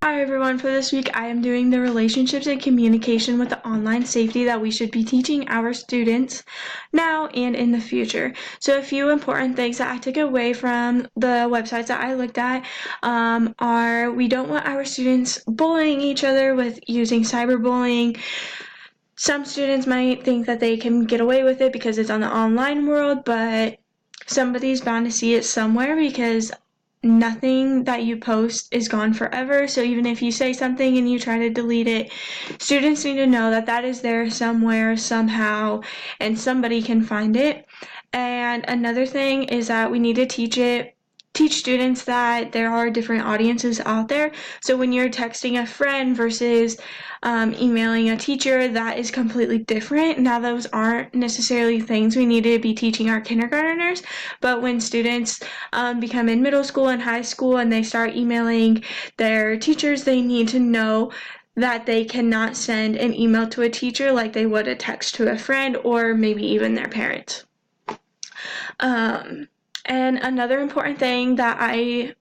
Hi everyone, for this week I am doing the relationships and communication with the online safety that we should be teaching our students now and in the future. So a few important things that I took away from the websites that I looked at are we don't want our students bullying each other with using cyberbullying. Some students might think that they can get away with it because it's on the online world, but somebody's bound to see it somewhere because nothing that you post is gone forever. So even if you say something and you try to delete it, students need to know that that is there somewhere, somehow, and somebody can find it. And another thing is that we need to teach students that there are different audiences out there. So when you're texting a friend versus emailing a teacher, that is completely different. Now those aren't necessarily things we need to be teaching our kindergartners, but when students become in middle school and high school and they start emailing their teachers, they need to know that they cannot send an email to a teacher like they would a text to a friend or maybe even their parents. And another important thing that I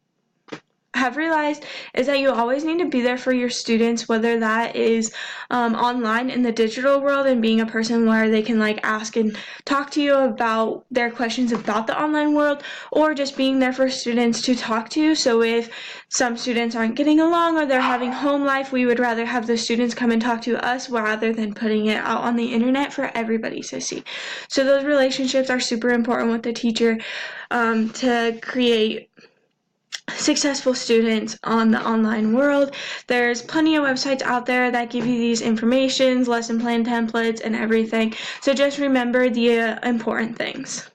have realized is that you always need to be there for your students, whether that is online in the digital world and being a person where they can ask and talk to you about their questions about the online world, or just being there for students to talk to. So if some students aren't getting along or they're having home life, we would rather have the students come and talk to us rather than putting it out on the internet for everybody to see. So those relationships are super important with the teacher to create successful students on the online world. There's plenty of websites out there that give you these informations, lesson plan templates, and everything. So just remember the important things.